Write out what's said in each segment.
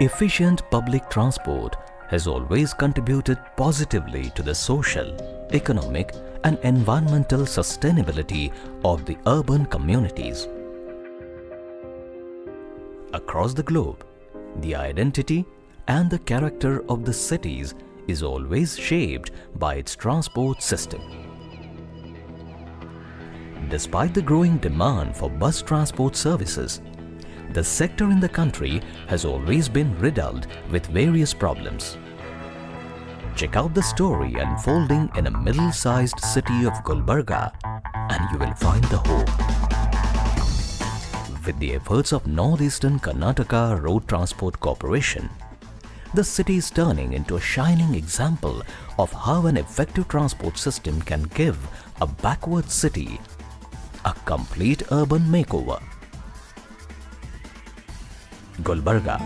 Efficient public transport has always contributed positively to the social, economic and environmental sustainability of the urban communities. Across the globe, the identity and the character of the cities is always shaped by its transport system. Despite the growing demand for bus transport services, the sector in the country has always been riddled with various problems. Check out the story unfolding in a middle-sized city of Gulbarga and you will find the hope. With the efforts of Northeastern Karnataka Road Transport Corporation, the city is turning into a shining example of how an effective transport system can give a backward city a complete urban makeover. Gulbarga.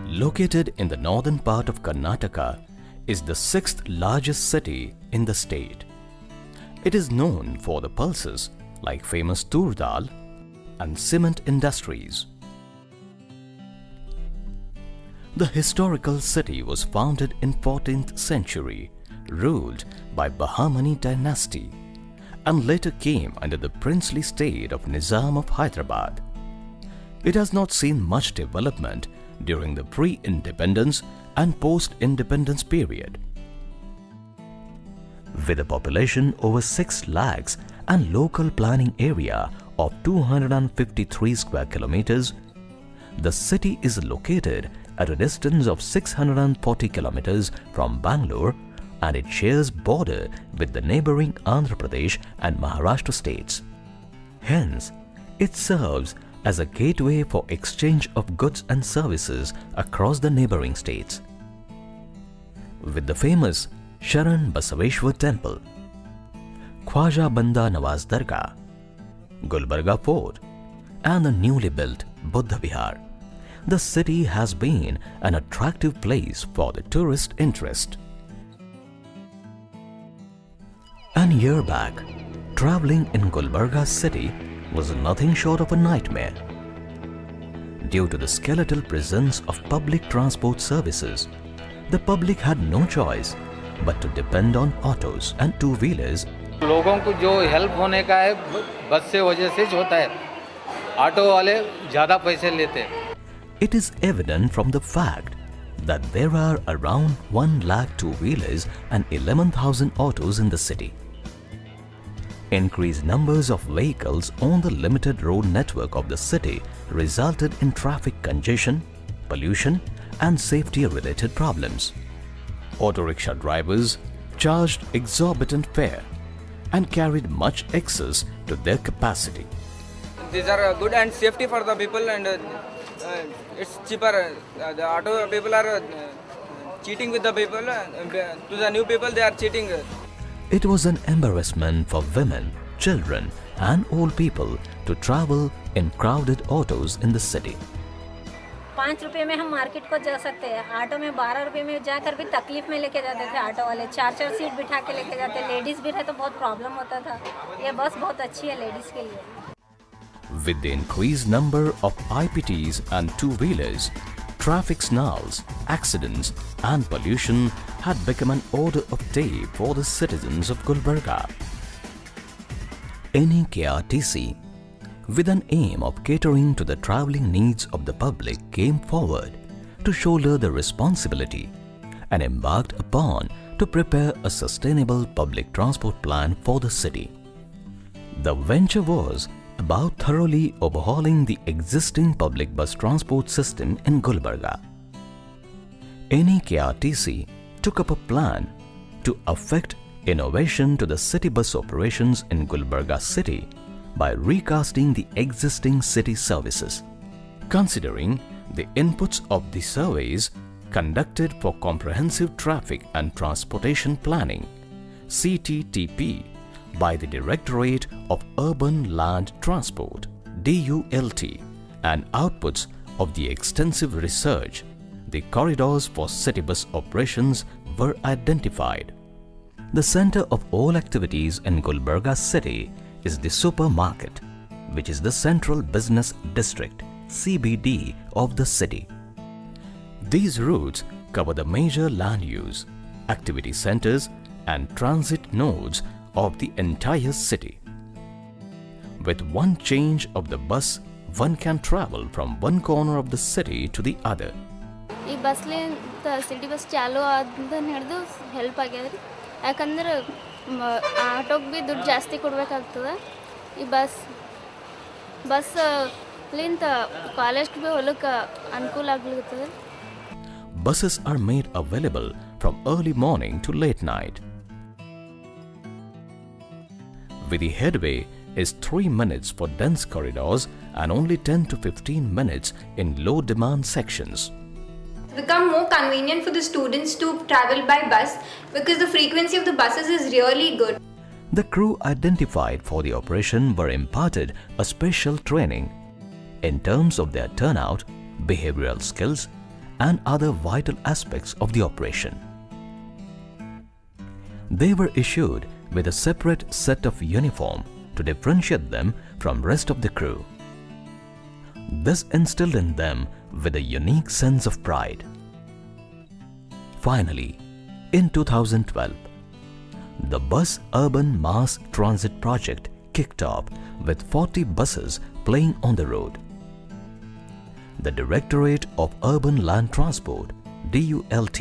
Located in the northern part of Karnataka, is the 6th largest city in the state. It is known for the pulses like famous tur dal and cement industries. The historical city was founded in 14th century, ruled by Bahmani dynasty, and later came under the princely state of Nizam of Hyderabad. It has not seen much development during the pre-independence and post-independence period. With a population over 6 lakhs and local planning area of 253 square kilometers, the city is located at a distance of 640 kilometers from Bangalore, and it shares border with the neighboring Andhra Pradesh and Maharashtra states. Hence, it serves as a gateway for exchange of goods and services across the neighboring states. With the famous Sharan Basaveshwar Temple, Khwaja Banda Nawaz Dargah, Gulbarga Fort and the newly built Buddha Vihar, the city has been an attractive place for the tourist interest. An year back, traveling in Gulbarga city was nothing short of a nightmare. Due to the skeletal presence of public transport services, the public had no choice but to depend on autos and two-wheelers. लोगों को जो help होने का है बस से वजह से होता है, ऑटो वाले ज़्यादा पैसे लेते हैं. It is evident from the fact that there are around 1 lakh two-wheelers and 11,000 autos in the city. Increased numbers of vehicles on the limited road network of the city resulted in traffic congestion, pollution and safety-related problems. Auto rickshaw drivers charged exorbitant fare and carried much excess to their capacity. These are good and safety for the people, and it's cheaper. The auto people are cheating with the people. To the new people, they are cheating. It was an embarrassment for women, children and old people to travel in crowded autos in the city. 5 रुपये में हम market को जा सकते हैं, auto में 12 रुपये में जाकर भी तकलीफ में लेके जाते थे ऑटो वाले. 4-4 सीट बिठा के लेके जाते, लेडीज़ भी रहे तो बहुत प्रॉब्लम होता था. ये बस बहुत अच्छी है लेडीज़ के लिए. With the increased number of IPTs and two-wheelers, traffic snarls, accidents and pollution had become an order of day for the citizens of Gulbarga. NEKRTC, with an aim of catering to the travelling needs of the public, came forward to shoulder the responsibility and embarked upon to prepare a sustainable public transport plan for the city. The venture was about thoroughly overhauling the existing public bus transport system in Gulbarga. NEKRTC took up a plan to effect innovation to the city bus operations in Gulbarga city by recasting the existing city services. Considering the inputs of the surveys conducted for Comprehensive Traffic and Transportation Planning (CTTP) by the Directorate of Urban Land Transport (DULT) and outputs of the extensive research, the corridors for city bus operations were identified. The center of all activities in Gulbarga city is the supermarket, which is the Central Business District (CBD) of the city. These routes cover the major land use, activity centers and transit nodes of the entire city. With one change of the bus, one can travel from one corner of the city to the other. ಈ ಬಸ್ಲಿಂದ city bus ಚಾಲು ಆದ ಹಿಡಿದು help ಆಗ್ಯದ್ರಿ. ಯಾಕಂದ್ರೆ ಆಟೋಗೆ ಭೀ ದುಡ್ಡು ಜಾಸ್ತಿ ಕೊಡ್ಬೇಕಾಗ್ತದೆ. ಈ ಬಸ್ಲಿಂದ ಕಾಲೇಜ್ಗೆ ಭೀ ಹೊಲಕ್ಕೆ ಅನುಕೂಲ ಆಗ್ಲಿರ್ತದೆ. Buses are made available from early morning to late night. With the headway is 3 minutes for dense corridors and only 10 to 15 minutes in low demand sections. Become more convenient for the students to travel by bus because the frequency of the buses is really good. The crew identified for the operation were imparted a special training in terms of their turnout, behavioral skills and other vital aspects of the operation. They were issued with a separate set of uniform to differentiate them from rest of the crew. This instilled in them with a unique sense of pride. Finally, in 2012, the Bus Urban Mass Transit Project kicked off with 40 buses plying on the road. The Directorate of Urban Land Transport (DULT)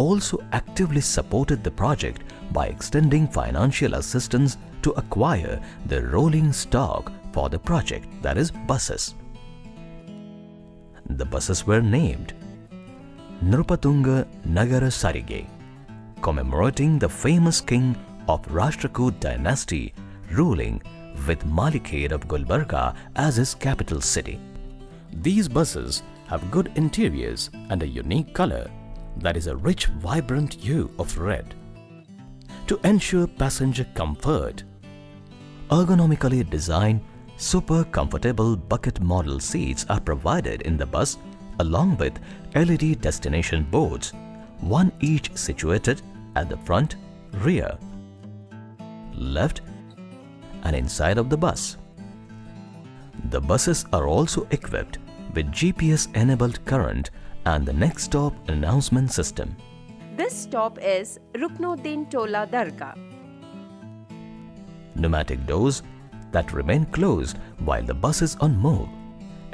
also actively supported the project by extending financial assistance to acquire the rolling stock for the project, that is buses. The buses were named Nrupatunga Nagara Sarige, commemorating the famous king of Rashtrakoot dynasty ruling with Malikhed of Gulbarga as his capital city. These buses have good interiors and a unique color, that is a rich vibrant hue of red. To ensure passenger comfort, ergonomically designed super comfortable bucket model seats are provided in the bus along with LED destination boards, one each situated at the front, rear, left and inside of the bus. The buses are also equipped with GPS-enabled current and the next stop announcement system. This stop is Ruknuddin Tola Dargah. Pneumatic doors that remain closed while the bus is on move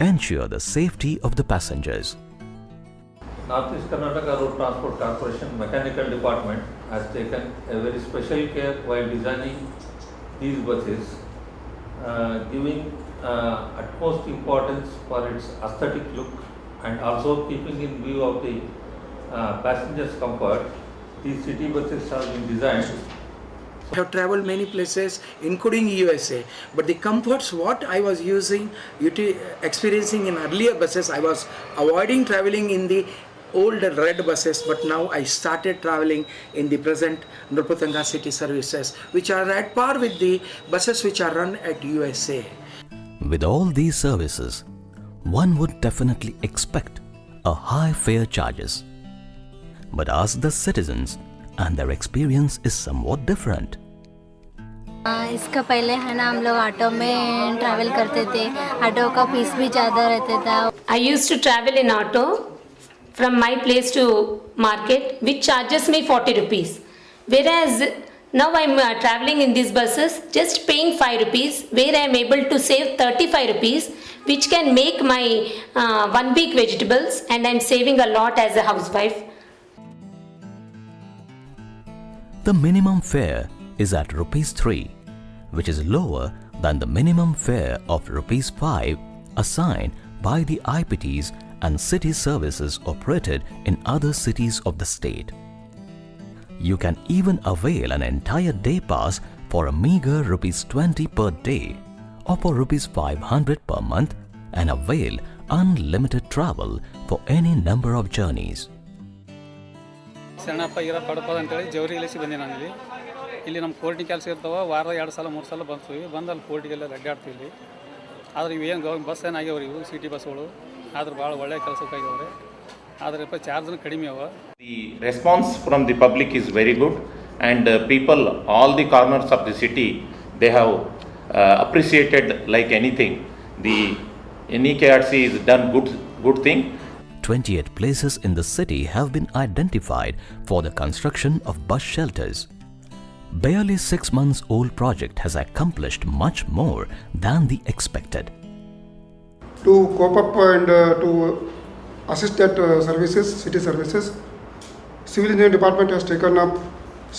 ensure the safety of the passengers. Northeast Karnataka Road Transport Corporation Mechanical Department has taken a very special care while designing these buses, giving utmost importance for its aesthetic look and also keeping in view of the passengers' comfort. These city buses have been designed. I have traveled many places including USA, but the comforts what I was experiencing in earlier buses, I was avoiding traveling in the old red buses, but now I started traveling in the present Nrupatunga city services, which are at par with the buses which are run at USA. With all these services, one would definitely expect a high fare charges. But ask the citizens and their experience is somewhat different. इसका पहले है ना हम लोग auto में travel करते थे. Auto का फीस भी ज़्यादा रहता था. I used to travel in auto from my place to market, which charges me 40 rupees. Whereas now I'm traveling in these buses, just paying 5 rupees, where I'm able to save 35 rupees, which can make my 1 week vegetables, and I'm saving a lot as a housewife. The minimum fare is at ₹3, which is lower than the minimum fare of ₹5 assigned by the IPTs and city services operated in other cities of the state. You can even avail an entire day pass for a meager ₹20 per day or for ₹500 per month and avail unlimited travel for any number of journeys. Sannappa ಇರೋ ಪಡಪದ ಅಂತೇಳಿ ಜವರಿ ಇಳಿಸಿ ಬಂದೆ ನಾನಿಲ್ಲಿ. ಇಲ್ಲಿ ನಮ್ಮ ಕೋರ್ಟಿನ ಕೆಲಸ ಇರ್ತಾವೆ, ವಾರದ 2 ಸಲ 3 ಸಲ ಬರ್ತೀವಿ. ಬಂದಲ್ಲಿ ಕೋರ್ಟಿಗೆಲ್ಲ ಅಡ್ಡಾಡ್ತೀವಿ. ಆದರೆ ಇವೇನು ಬಸ್ ಏನಾಗ್ಯಾವ್ರಿ, ಇವು ಸಿಟಿ ಬಸ್ಗಳು ಆದ್ರೆ ಭಾಳ ಒಳ್ಳೆ ಕೆಲಸಕ್ಕಾಗ್ಯಾವ್ರಿ. ಆದರೆ ಚಾರ್ಜ್ನು ಕಡಿಮೆ ಅವ. The response from the public is very good and people, all the corners of the city, they have appreciated like anything. The NEKRTC is done good thing. 28 places in the city have been identified for the construction of bus shelters. Barely 6 months old project has accomplished much more than the expected. To cope up and to assist that city services, Civil Engineering Department has taken up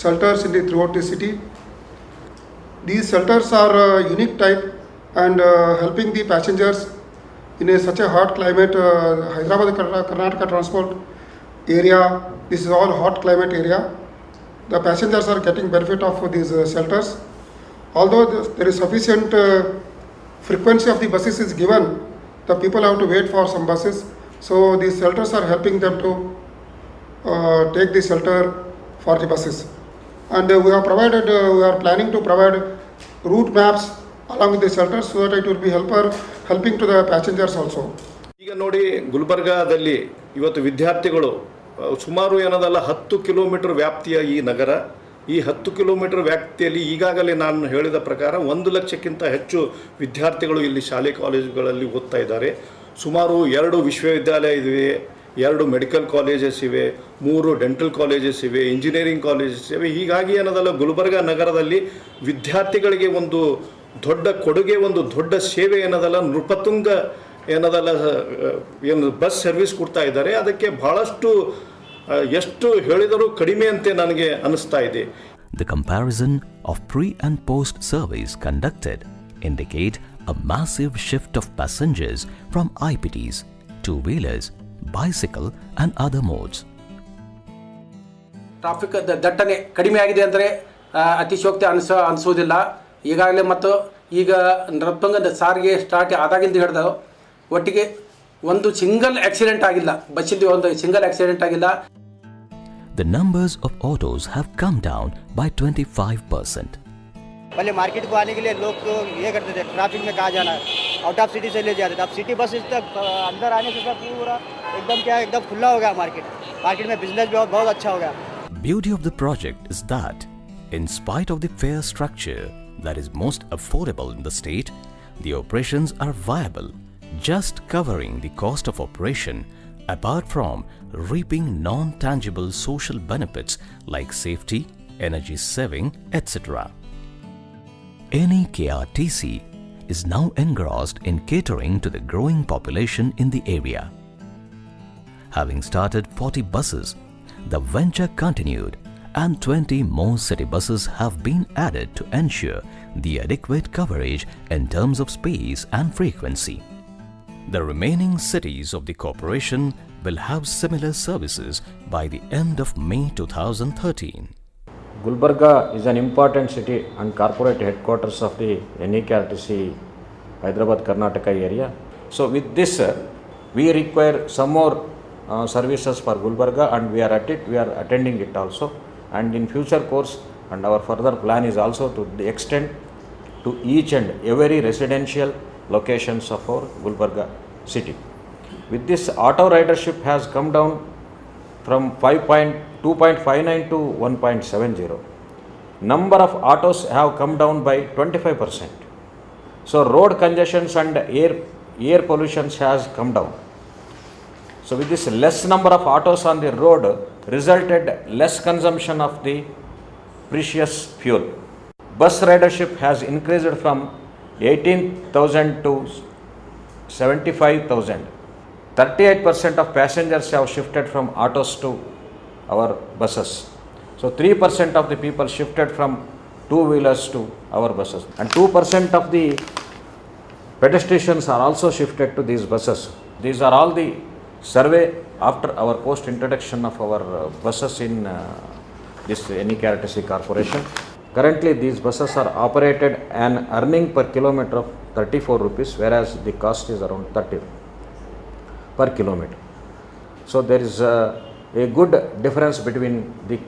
shelters throughout the city. These shelters are unique type and helping the passengers in such a hot climate. Hyderabad Karnataka transport area, this is all hot climate area. The passengers are getting benefit of these shelters. Although there is sufficient frequency of the buses is given, the people have to wait for some buses. So these shelters are helping them to take the shelter for the buses. And we are planning to provide route maps along with the shelters so that it will be helping to the passengers also. ಈಗ ನೋಡಿ ಗುಲ್ಬರ್ಗಾದಲ್ಲಿ ಇವತ್ತು ವಿದ್ಯಾರ್ಥಿಗಳು ಸುಮಾರು ಏನದಲ್ಲ 10 kilometre ವ್ಯಾಪ್ತಿಯ ಈ ನಗರ, ಈ 10 kilometre ವ್ಯಾಪ್ತಿಯಲ್ಲಿ ಈಗಾಗಲೇ ನಾನು ಹೇಳಿದ ಪ್ರಕಾರ 1 ಲಕ್ಷಕ್ಕಿಂತ ಹೆಚ್ಚು ವಿದ್ಯಾರ್ಥಿಗಳು ಇಲ್ಲಿ ಶಾಲೆ ಕಾಲೇಜುಗಳಲ್ಲಿ ಓದ್ತಾ ಇದ್ದಾರೆ. ಸುಮಾರು 2 ವಿಶ್ವವಿದ್ಯಾಲಯ ಇವೆ, 2 ಮೆಡಿಕಲ್ ಕಾಲೇಜಸ್ ಇವೆ, 3 ಡೆಂಟಲ್ ಕಾಲೇಜಸ್ ಇವೆ, ಇಂಜಿನಿಯರಿಂಗ್ ಕಾಲೇಜಸ್ ಇವೆ. ಹೀಗಾಗಿ ಏನದಲ್ಲ ಗುಲ್ಬರ್ಗಾ ನಗರದಲ್ಲಿ ವಿದ್ಯಾರ್ಥಿಗಳಿಗೆ ಒಂದು ದೊಡ್ಡ ಕೊಡುಗೆ, ಒಂದು ದೊಡ್ಡ ಸೇವೆ ಏನದಲ್ಲ ನೃಪತುಂಗ ಏನದಲ್ಲ ಏನು ಬಸ್ ಸರ್ವಿಸ್ ಕೊಡ್ತಾ ಇದ್ದಾರೆ. ಅದಕ್ಕೆ ಬಹಳಷ್ಟು ಎಷ್ಟು ಹೇಳಿದರೂ ಕಡಿಮೆ ಅಂತ ನನಗೆ ಅನಿಸ್ತಾ ಇದೆ. The comparison of pre and post surveys conducted indicate a massive shift of passengers from IPTs, two-wheelers, bicycle and other modes. Traffic ದಟ್ಟಣೆ ಕಡಿಮೆ ಆಗಿದೆ ಅಂದರೆ ಅತಿಶಯೋಕ್ತಿ ಅನಿಸೋದಿಲ್ಲ. ಈಗಾಗಲೇ ಮತ್ತು ಈಗ ನೃಪತುಂಗದ ಸಾರಿಗೆ ಸ್ಟಾರ್ಟ್ ಆದಾಗಿಂದ ಹಿಡಿದು ಒಟ್ಟಿಗೆ ಒಂದು ಸಿಂಗಲ್ ಆಕ್ಸಿಡೆಂಟ್ ಆಗಿಲ್ಲ, ಬಸ್ಸಿಂದ ಒಂದು ಸಿಂಗಲ್ ಆಕ್ಸಿಡೆಂಟ್ ಆಗಿಲ್ಲ. The numbers of autos have come down by 25%. पहले मार्केट को आने के लिए लोग ये करते थे, ट्रैफिक में कहाँ जाना है, आउट ऑफ सिटी से ले जाते थे. अब सिटी बस तक अंदर आने से सब पूरा एकदम खुला हो गया. मार्केट में बिजनेस भी बहुत अच्छा हो गया. Beauty of the project is that in spite of the fare structure that is most affordable in the state, the operations are viable, just covering the cost of operation apart from reaping non-tangible social benefits like safety, energy saving, etc. NEKRTC is now engrossed in catering to the growing population in the area. Having started 40 buses, the venture continued and 20 more city buses have been added to ensure the adequate coverage in terms of space and frequency. The remaining cities of the corporation will have similar services by the end of May 2013. Gulbarga is an important city and corporate headquarters of the NEKRTC Hyderabad Karnataka area. So with this we require some more services for Gulbarga and we are at it, we are attending it also, and in future course and our further plan is also to extend to each and every residential locations of our Gulbarga city. With this, auto ridership has come down from 2.59 to 1.70. Number of autos have come down by 25%. So road congestions and air pollution has come down. So with this less number of autos on the road resulted less consumption of the precious fuel. Bus ridership has increased from 18,000 to 75,000. 38% of passengers have shifted from autos to our buses. So 3% of the people shifted from two-wheelers to our buses. And 2% of the pedestrians are also shifted to these buses. These are all the survey after our post introduction of our buses in this NEKRTC corporation. Currently these buses are operated and earning per kilometer of 34 rupees, whereas the cost is around 30 per kilometer. So there is a good difference between the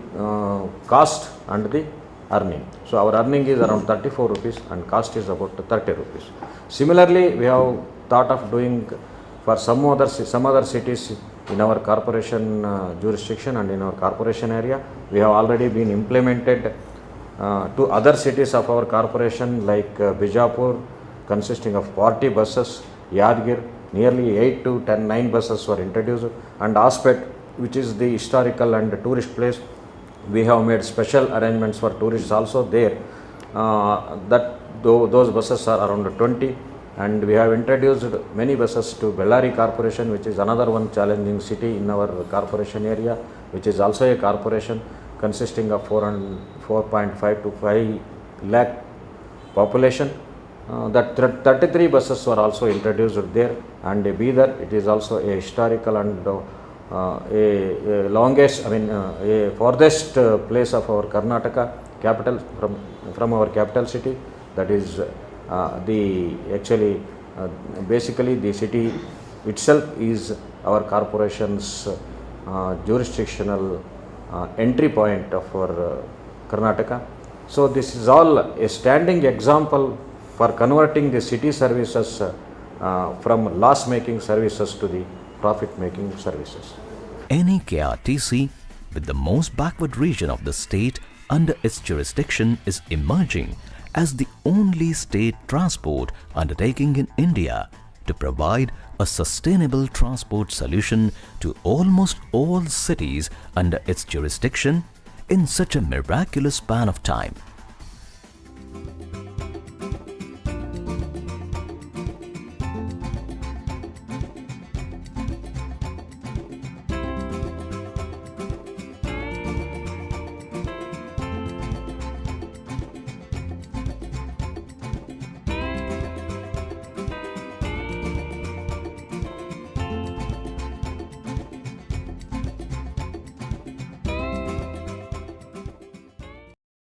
cost and the earning. So our earning is around 34 rupees and cost is about 30 rupees. Similarly, we have thought of doing for some other cities in our corporation jurisdiction and in our corporation area. We have already been implemented to other cities of our corporation like Bijapur, consisting of 40 buses, Yadgir, nearly 8 to 9 buses were introduced, and Aspet, which is the historical and tourist place, we have made special arrangements for tourists also there. Those buses are around 20, and we have introduced many buses to Bellary Corporation, which is another one challenging city in our corporation area, which is also a corporation consisting of 4.5 to 5 lakh population. That 33 buses were also introduced there, and Bidar, it is also a historical and a longest, a farthest place of our Karnataka capital from our capital city. That is basically the city itself is our corporation's jurisdictional entry point of our Karnataka. So this is all a standing example for converting the city services from loss-making services to the profit-making services. NEKRTC, with the most backward region of the state under its jurisdiction, is emerging as the only state transport undertaking in India to provide a sustainable transport solution to almost all cities under its jurisdiction in such a miraculous span of time.